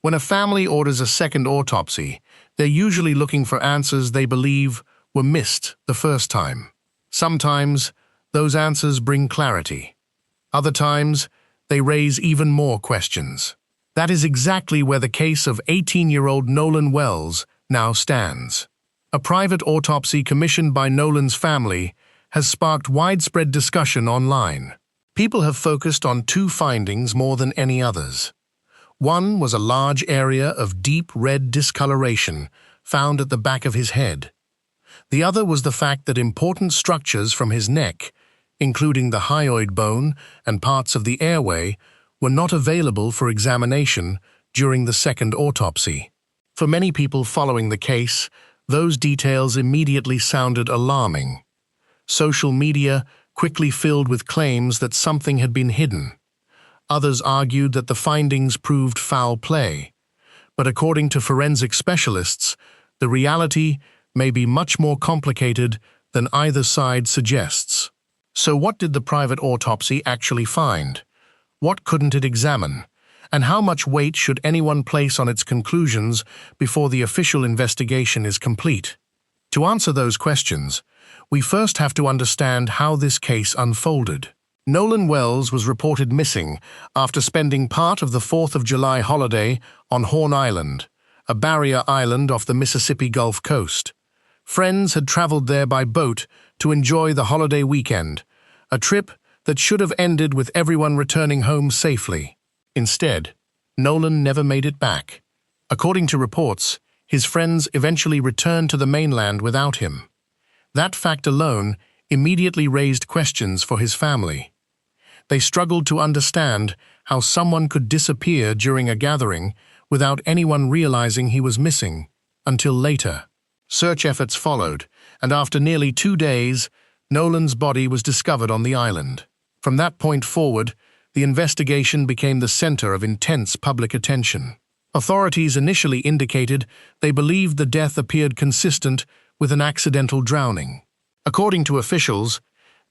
When a family orders a second autopsy, they're usually looking for answers they believe were missed the first time. Sometimes, those answers bring clarity. Other times, they raise even more questions. That is exactly where the case of 18-year-old Nolan Wells now stands. A private autopsy commissioned by Nolan's family has sparked widespread discussion online. People have focused on two findings more than any others. One was a large area of deep red discoloration found at the back of his head. The other was the fact that important structures from his neck, including the hyoid bone and parts of the airway, were not available for examination during the second autopsy. For many people following the case, those details immediately sounded alarming. Social media quickly filled with claims that something had been hidden. Others argued that the findings proved foul play. But according to forensic specialists, the reality may be much more complicated than either side suggests. So what did the private autopsy actually find? What couldn't it examine? And how much weight should anyone place on its conclusions before the official investigation is complete? To answer those questions, we first have to understand how this case unfolded. Nolan Wells was reported missing after spending part of the 4th of July holiday on Horn Island, a barrier island off the Mississippi Gulf Coast. Friends had traveled there by boat to enjoy the holiday weekend, a trip that should have ended with everyone returning home safely. Instead, Nolan never made it back. According to reports, his friends eventually returned to the mainland without him. That fact alone immediately raised questions for his family. They struggled to understand how someone could disappear during a gathering without anyone realizing he was missing, until later. Search efforts followed, and after nearly 2 days, Nolan's body was discovered on the island. From that point forward, the investigation became the center of intense public attention. Authorities initially indicated they believed the death appeared consistent with an accidental drowning. According to officials,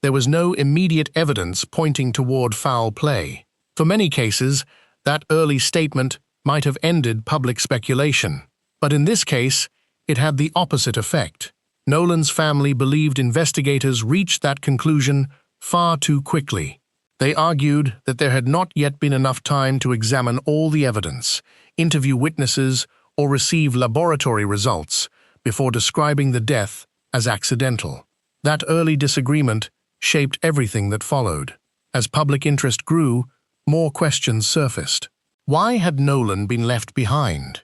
there was no immediate evidence pointing toward foul play. For many cases, that early statement might have ended public speculation. But in this case, it had the opposite effect. Nolan's family believed investigators reached that conclusion far too quickly. They argued that there had not yet been enough time to examine all the evidence, interview witnesses, or receive laboratory results before describing the death as accidental. That early disagreement shaped everything that followed. As public interest grew, more questions surfaced. Why had Nolan been left behind?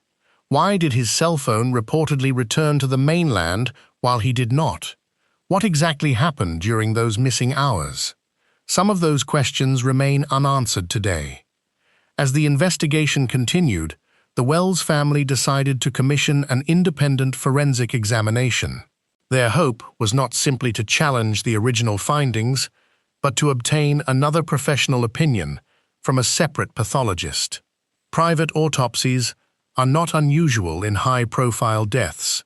Why did his cell phone reportedly return to the mainland while he did not? What exactly happened during those missing hours? Some of those questions remain unanswered today. As the investigation continued, the Wells family decided to commission an independent forensic examination. Their hope was not simply to challenge the original findings, but to obtain another professional opinion from a separate pathologist. Private autopsies are not unusual in high-profile deaths.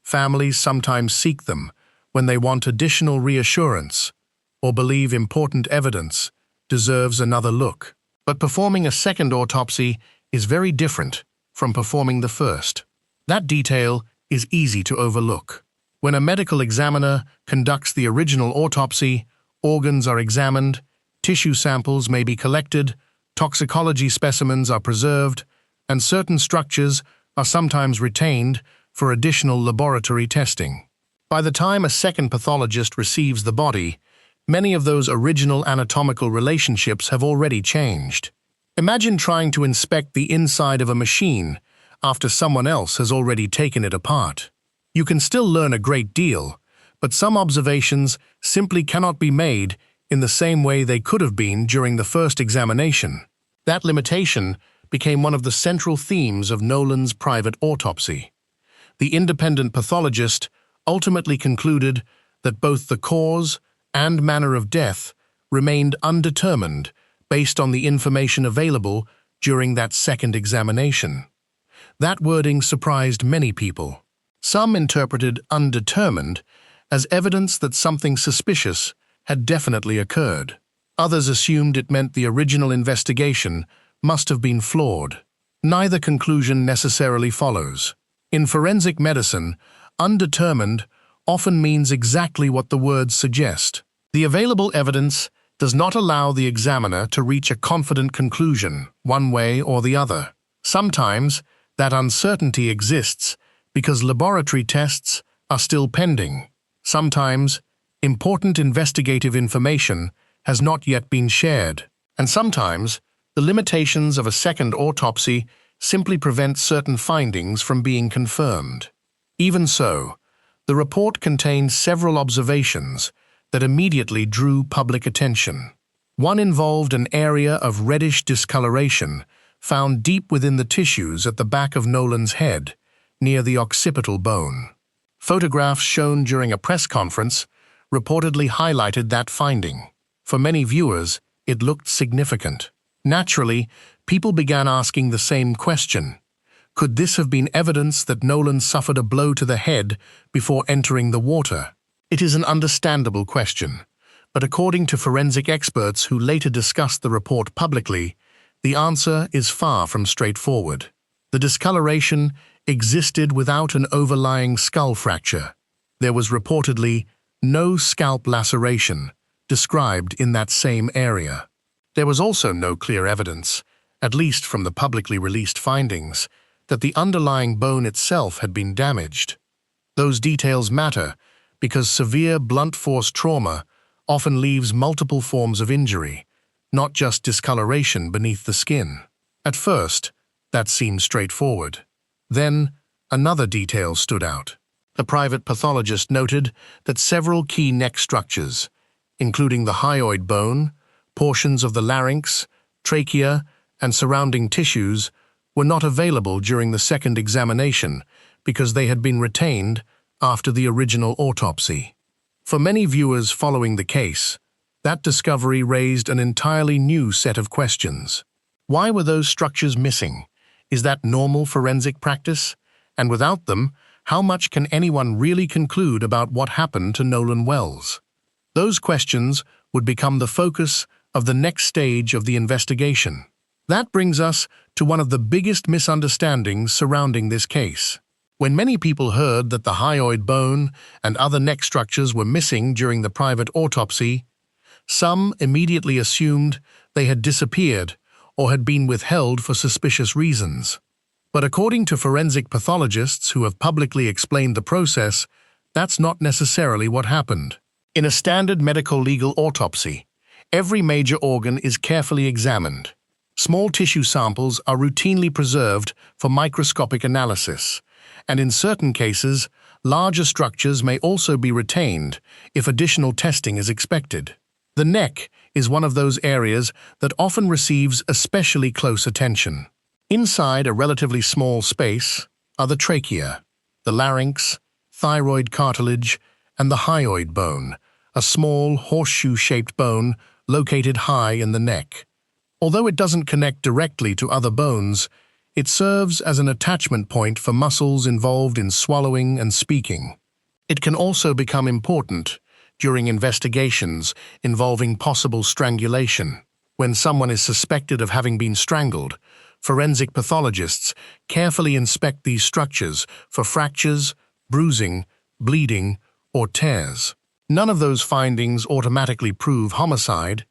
Families sometimes seek them when they want additional reassurance or believe important evidence deserves another look. But performing a second autopsy is very different from performing the first. That detail is easy to overlook. When a medical examiner conducts the original autopsy, organs are examined, tissue samples may be collected, toxicology specimens are preserved, and certain structures are sometimes retained for additional laboratory testing. By the time a second pathologist receives the body, many of those original anatomical relationships have already changed. Imagine trying to inspect the inside of a machine after someone else has already taken it apart. You can still learn a great deal, but some observations simply cannot be made in the same way they could have been during the first examination. That limitation became one of the central themes of Nolan's private autopsy. The independent pathologist ultimately concluded that both the cause and manner of death remained undetermined based on the information available during that second examination. That wording surprised many people. Some interpreted undetermined as evidence that something suspicious had definitely occurred. Others assumed it meant the original investigation must have been flawed. neither conclusion necessarily follows. In forensic medicine, undetermined often means exactly what the words suggest. The available evidence does not allow the examiner to reach a confident conclusion, one way or the other. Sometimes, that uncertainty exists because laboratory tests are still pending. Sometimes, important investigative information has not yet been shared. And sometimes, the limitations of a second autopsy simply prevent certain findings from being confirmed. Even so, the report contained several observations that immediately drew public attention. One involved an area of reddish discoloration found deep within the tissues at the back of Nolan's head, near the occipital bone. Photographs shown during a press conference reportedly highlighted that finding. For many viewers, it looked significant. Naturally, people began asking the same question. Could this have been evidence that Nolan suffered a blow to the head before entering the water? It is an understandable question, but according to forensic experts who later discussed the report publicly, the answer is far from straightforward. The discoloration existed without an overlying skull fracture. There was reportedly no scalp laceration described in that same area. There was also no clear evidence, at least from the publicly released findings, that the underlying bone itself had been damaged. Those details matter because severe blunt force trauma often leaves multiple forms of injury, not just discoloration beneath the skin. At first, that seemed straightforward. Then, another detail stood out. The private pathologist noted that several key neck structures, including the hyoid bone, portions of the larynx, trachea, and surrounding tissues, were not available during the second examination because they had been retained after the original autopsy. For many viewers following the case, that discovery raised an entirely new set of questions. Why were those structures missing? Is that normal forensic practice? And without them, how much can anyone really conclude about what happened to Nolan Wells? Those questions would become the focus of the next stage of the investigation. That brings us to one of the biggest misunderstandings surrounding this case. When many people heard that the hyoid bone and other neck structures were missing during the private autopsy, some immediately assumed they had disappeared or had been withheld for suspicious reasons. But according to forensic pathologists who have publicly explained the process, that's not necessarily what happened. In a standard medical legal autopsy, every major organ is carefully examined. Small tissue samples are routinely preserved for microscopic analysis, and in certain cases, larger structures may also be retained if additional testing is expected. The neck is one of those areas that often receives especially close attention. Inside a relatively small space are the trachea, the larynx, thyroid cartilage, and the hyoid bone, a small horseshoe-shaped bone located high in the neck. Although it doesn't connect directly to other bones, it serves as an attachment point for muscles involved in swallowing and speaking. It can also become important during investigations involving possible strangulation. When someone is suspected of having been strangled, forensic pathologists carefully inspect these structures for fractures, bruising, bleeding, or tears. None of those findings automatically prove homicide,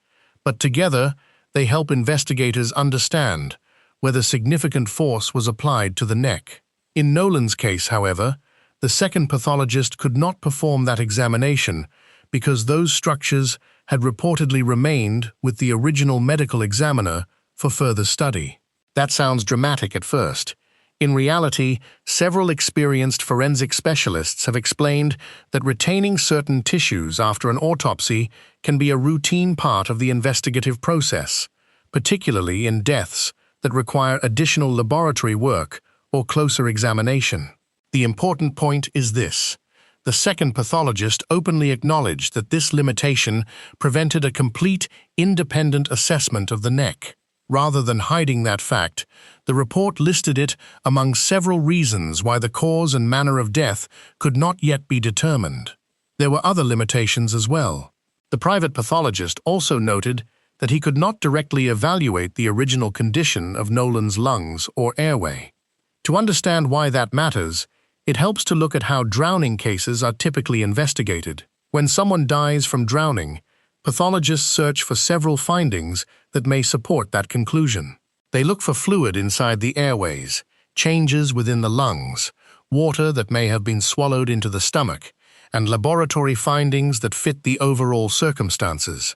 but together they help investigators understand whether significant force was applied to the neck. In Nolan's case, however, the second pathologist could not perform that examination because those structures had reportedly remained with the original medical examiner for further study. That sounds dramatic at first. In reality, several experienced forensic specialists have explained that retaining certain tissues after an autopsy can be a routine part of the investigative process, particularly in deaths that require additional laboratory work or closer examination. The important point is this. The second pathologist openly acknowledged that this limitation prevented a complete, independent assessment of the neck. Rather than hiding that fact, the report listed it among several reasons why the cause and manner of death could not yet be determined. There were other limitations as well. The private pathologist also noted that he could not directly evaluate the original condition of Nolan's lungs or airway. To understand why that matters, it helps to look at how drowning cases are typically investigated. When someone dies from drowning, pathologists search for several findings that may support that conclusion. They look for fluid inside the airways, changes within the lungs, water that may have been swallowed into the stomach, and laboratory findings that fit the overall circumstances.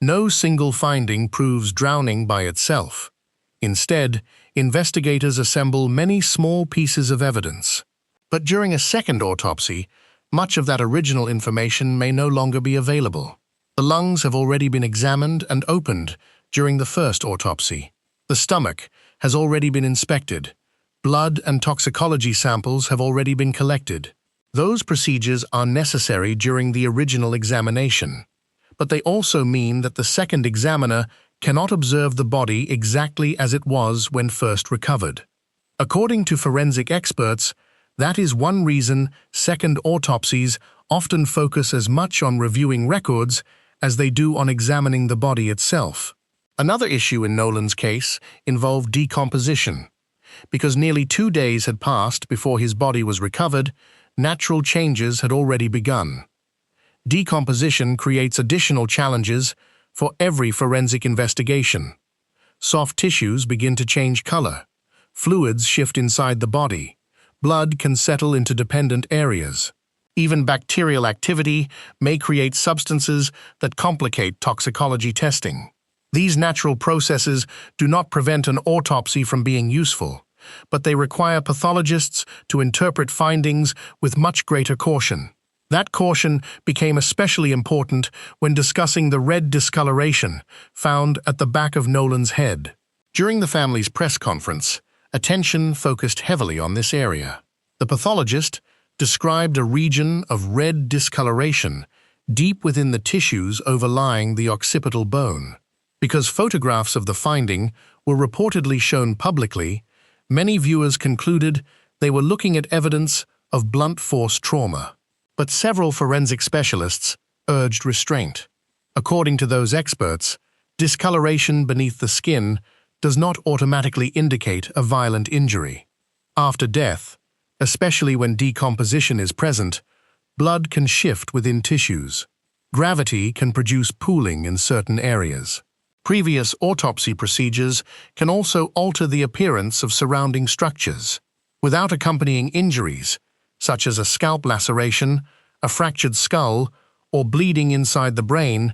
No single finding proves drowning by itself. Instead, investigators assemble many small pieces of evidence. But during a second autopsy, much of that original information may no longer be available. The lungs have already been examined and opened during the first autopsy. The stomach has already been inspected. Blood and toxicology samples have already been collected. Those procedures are necessary during the original examination, but they also mean that the second examiner cannot observe the body exactly as it was when first recovered. According to forensic experts, that is one reason second autopsies often focus as much on reviewing records as they do on examining the body itself. Another issue in Nolan's case involved decomposition. Because nearly 2 days had passed before his body was recovered, natural changes had already begun. Decomposition creates additional challenges for every forensic investigation. Soft tissues begin to change color. Fluids shift inside the body. Blood can settle into dependent areas. Even bacterial activity may create substances that complicate toxicology testing. These natural processes do not prevent an autopsy from being useful, but they require pathologists to interpret findings with much greater caution. That caution became especially important when discussing the red discoloration found at the back of Nolan's head. During the family's press conference, attention focused heavily on this area. The pathologist described a region of red discoloration deep within the tissues overlying the occipital bone. Because photographs of the finding were reportedly shown publicly, many viewers concluded they were looking at evidence of blunt force trauma. But several forensic specialists urged restraint. According to those experts, discoloration beneath the skin does not automatically indicate a violent injury. After death, especially when decomposition is present, blood can shift within tissues. Gravity can produce pooling in certain areas. Previous autopsy procedures can also alter the appearance of surrounding structures. Without accompanying injuries, such as a scalp laceration, a fractured skull, or bleeding inside the brain,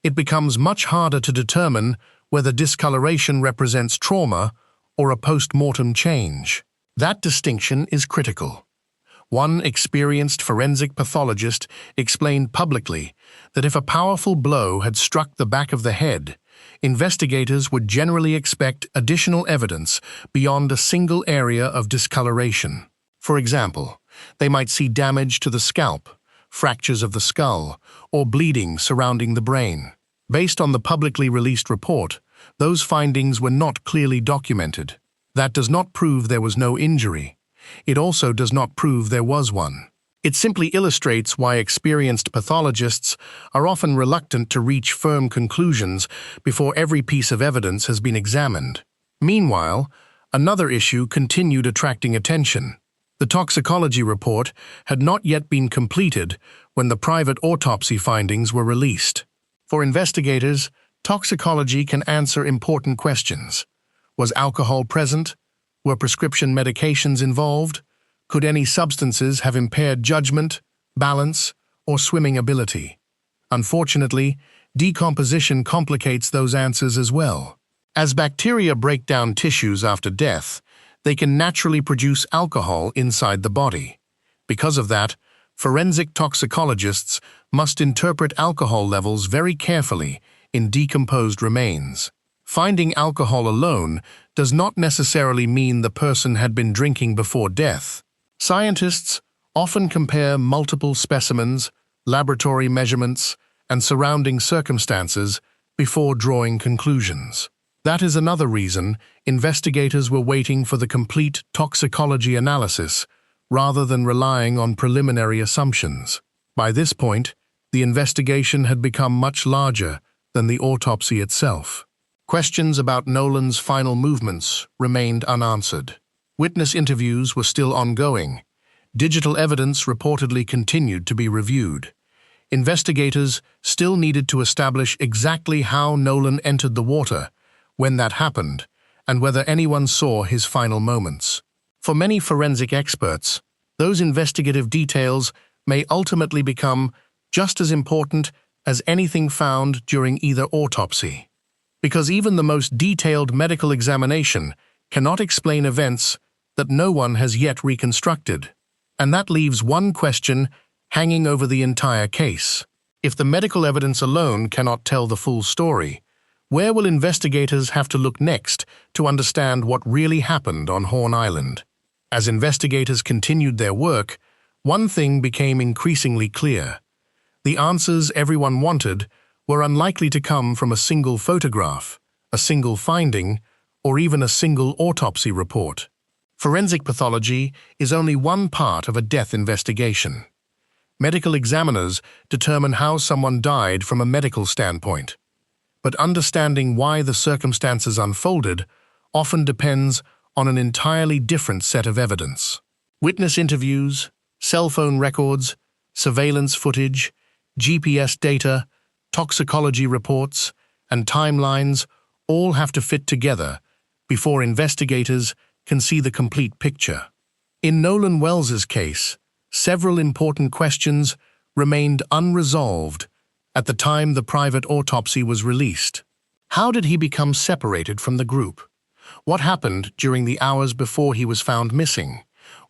it becomes much harder to determine whether discoloration represents trauma or a post-mortem change. That distinction is critical. One experienced forensic pathologist explained publicly that if a powerful blow had struck the back of the head, investigators would generally expect additional evidence beyond a single area of discoloration. For example, they might see damage to the scalp, fractures of the skull, or bleeding surrounding the brain. Based on the publicly released report, those findings were not clearly documented. That does not prove there was no injury. It also does not prove there was one. It simply illustrates why experienced pathologists are often reluctant to reach firm conclusions before every piece of evidence has been examined. Meanwhile, another issue continued attracting attention. The toxicology report had not yet been completed when the private autopsy findings were released. For investigators, toxicology can answer important questions. Was alcohol present? Were prescription medications involved? Could any substances have impaired judgment, balance, or swimming ability? Unfortunately, decomposition complicates those answers as well. As bacteria break down tissues after death, they can naturally produce alcohol inside the body. Because of that, forensic toxicologists must interpret alcohol levels very carefully in decomposed remains. Finding alcohol alone does not necessarily mean the person had been drinking before death. Scientists often compare multiple specimens, laboratory measurements, and surrounding circumstances before drawing conclusions. That is another reason investigators were waiting for the complete toxicology analysis rather than relying on preliminary assumptions. By this point, the investigation had become much larger than the autopsy itself. Questions about Nolan's final movements remained unanswered. Witness interviews were still ongoing. Digital evidence reportedly continued to be reviewed. Investigators still needed to establish exactly how Nolan entered the water, when that happened, and whether anyone saw his final moments. For many forensic experts, those investigative details may ultimately become just as important as anything found during either autopsy. Because even the most detailed medical examination cannot explain events that no one has yet reconstructed. And that leaves one question hanging over the entire case. If the medical evidence alone cannot tell the full story, where will investigators have to look next to understand what really happened on Horn Island? As investigators continued their work, one thing became increasingly clear. The answers everyone wanted were unlikely to come from a single photograph, a single finding, or even a single autopsy report. Forensic pathology is only one part of a death investigation. Medical examiners determine how someone died from a medical standpoint, but understanding why the circumstances unfolded often depends on an entirely different set of evidence. Witness interviews, cell phone records, surveillance footage, GPS data, toxicology reports, and timelines all have to fit together before investigators can see the complete picture. In Nolan Wells's case, several important questions remained unresolved at the time the private autopsy was released. How did he become separated from the group? What happened during the hours before he was found missing?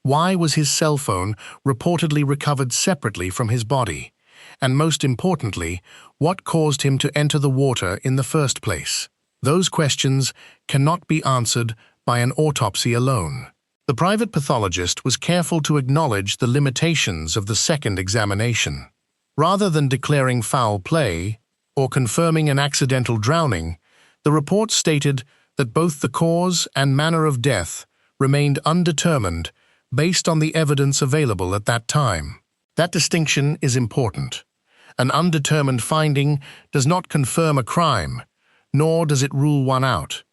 Why was his cell phone reportedly recovered separately from his body? And most importantly, what caused him to enter the water in the first place? Those questions cannot be answered by an autopsy alone. The private pathologist was careful to acknowledge the limitations of the second examination. Rather than declaring foul play or confirming an accidental drowning, the report stated that both the cause and manner of death remained undetermined based on the evidence available at that time. That distinction is important. An undetermined finding does not confirm a crime, nor does it rule one out.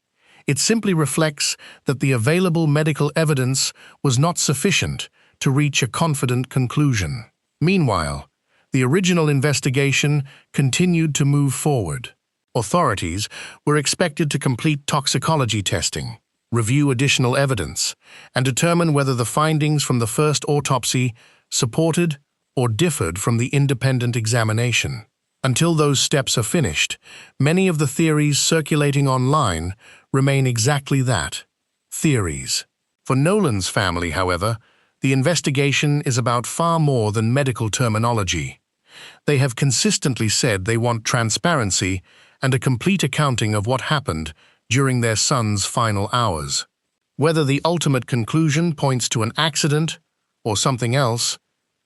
It simply reflects that the available medical evidence was not sufficient to reach a confident conclusion. Meanwhile, the original investigation continued to move forward. Authorities were expected to complete toxicology testing, review additional evidence, and determine whether the findings from the first autopsy supported or differed from the independent examination. Until those steps are finished, many of the theories circulating online remain exactly that, theories. For Nolan's family, however, the investigation is about far more than medical terminology. They have consistently said they want transparency and a complete accounting of what happened during their son's final hours. Whether the ultimate conclusion points to an accident or something else,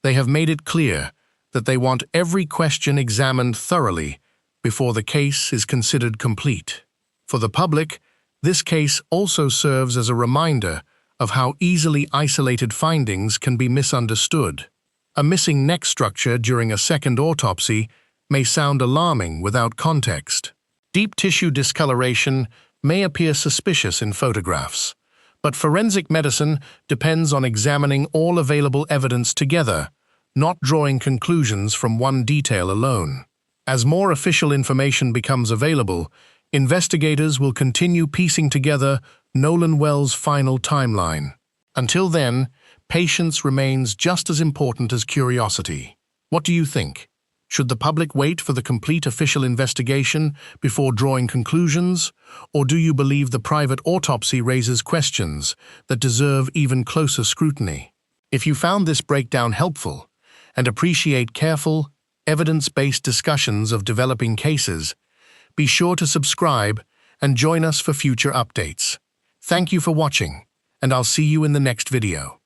they have made it clear that they want every question examined thoroughly before the case is considered complete. For the public, this case also serves as a reminder of how easily isolated findings can be misunderstood. A missing neck structure during a second autopsy may sound alarming without context. Deep tissue discoloration may appear suspicious in photographs, but forensic medicine depends on examining all available evidence together, not drawing conclusions from one detail alone. As more official information becomes available, investigators will continue piecing together Nolan Wells' final timeline. Until then, patience remains just as important as curiosity. What do you think? Should the public wait for the complete official investigation before drawing conclusions, or do you believe the private autopsy raises questions that deserve even closer scrutiny? If you found this breakdown helpful and appreciate careful, evidence-based discussions of developing cases, be sure to subscribe and join us for future updates. Thank you for watching, and I'll see you in the next video.